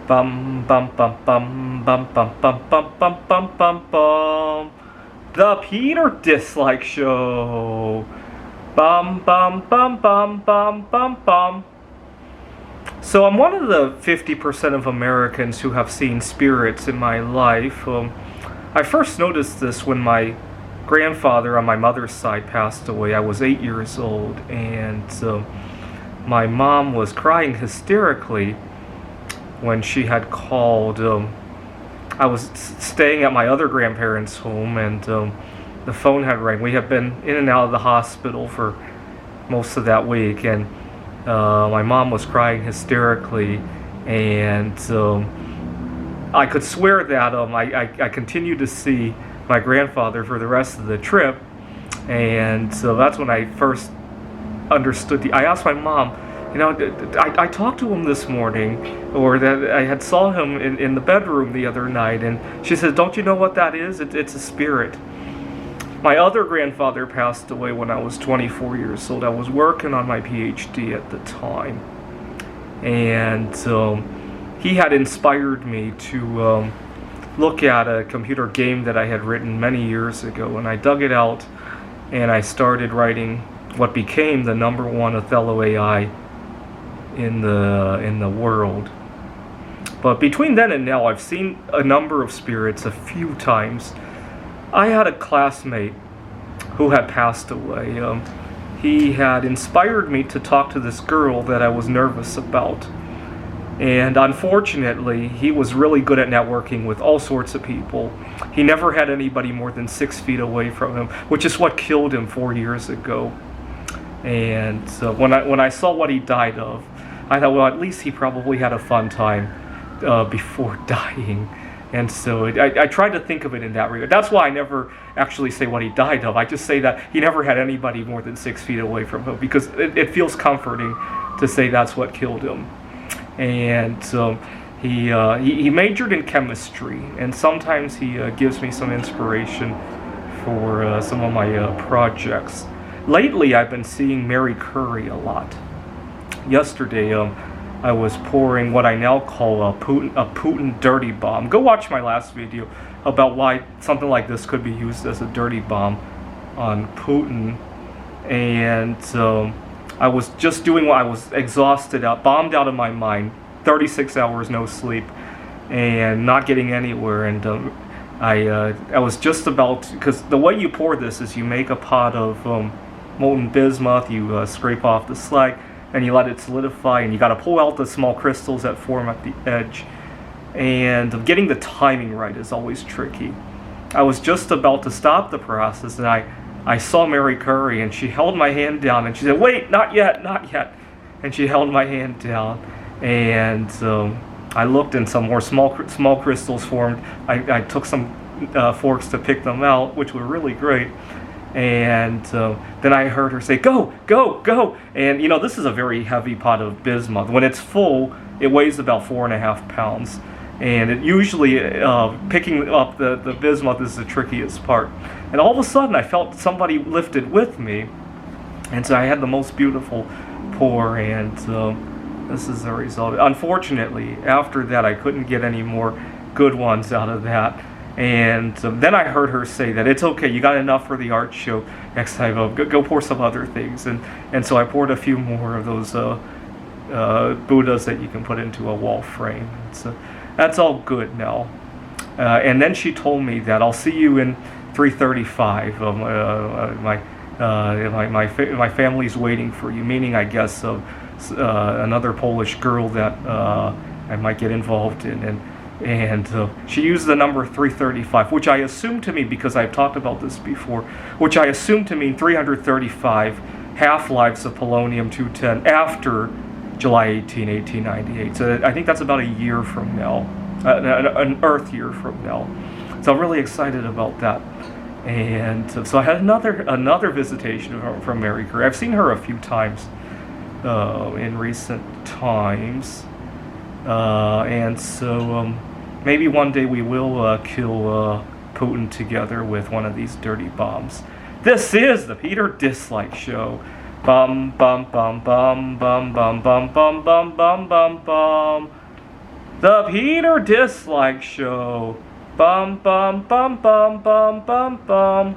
Bum bum bum bum bum bum bum bum bum bum bum bum. The Peter Dislike Show. Bum bum bum bum bum bum bum. So I'm one of the 50% of Americans who have seen spirits in my life. I first noticed this when my grandfather on my mother's side passed away. I was 8 years old, and my mom was crying hysterically when she had called. I was staying at my other grandparents' home, and the phone had rang. We had been in and out of the hospital for most of that week, and my mom was crying hysterically, and I could swear that I continued to see my grandfather for the rest of the trip, and so that's when I first understood. I asked my mom, I talked to him this morning, or that I had saw him in the bedroom the other night, and she said, "Don't you know what that is? It's a spirit." My other grandfather passed away when I was 24 years old. I was working on my PhD at the time, and he had inspired me to look at a computer game that I had written many years ago, and I dug it out, and I started writing what became the #1 Othello AI in the world. But between then and now, I've seen a number of spirits a few times. I had a classmate who had passed away. He had inspired me to talk to this girl that I was nervous about. And unfortunately, he was really good at networking with all sorts of people. He never had anybody more than 6 feet away from him, which is what killed him 4 years ago. And when I saw what he died of, I thought, well, at least he probably had a fun time before dying. And so I tried to think of it in that regard. That's why I never actually say what he died of. I just say that he never had anybody more than 6 feet away from him, because it feels comforting to say that's what killed him. And he majored in chemistry, and sometimes he gives me some inspiration for some of my projects. Lately, I've been seeing Marie Curie a lot. Yesterday, I was pouring what I now call a Putin dirty bomb. Go watch my last video about why something like this could be used as a dirty bomb on Putin. And I was just doing what I was exhausted out, bombed out of my mind, 36 hours no sleep, and not getting anywhere. And I was just about, because the way you pour this is you make a pot of molten bismuth, you scrape off the slag, and you let it solidify, and you got to pull out the small crystals that form at the edge. And getting the timing right is always tricky. I was just about to stop the process, and I saw Marie Curie, and she held my hand down, and she said, "Wait, not yet, not yet." And she held my hand down, and I looked, and some more small crystals formed. I took some forks to pick them out, which were really great. And then I heard her say, "Go, go, go." And this is a very heavy pot of bismuth. When it's full, it weighs about 4.5 pounds. And it usually, picking up the bismuth is the trickiest part. And all of a sudden, I felt somebody lifted with me. And so I had the most beautiful pour, and this is the result. Unfortunately, after that, I couldn't get any more good ones out of that. And then I heard her say that it's okay, you got enough for the art show. Next time, go pour some other things. And so I poured a few more of those Buddhas that you can put into a wall frame. So that's all good now. And then she told me that I'll see you in 3:35. My family's waiting for you. Meaning, I guess, another Polish girl that I might get involved in. And she used the number 335, which I assumed to mean, because I've talked about this before, which I assumed to mean 335 half-lives of polonium-210 after July 18, 1898. So I think that's about a year from now, an Earth year from now. So I'm really excited about that. And so I had another visitation from Marie Curie. I've seen her a few times in recent times. And so maybe one day we will kill Putin together with one of these dirty bombs. This is the Peter Dislike Show. Bum bum bum bum bum bum bum bum bum bum bum bum. The Peter Dislike Show. Bum bum bum bum bum bum bum.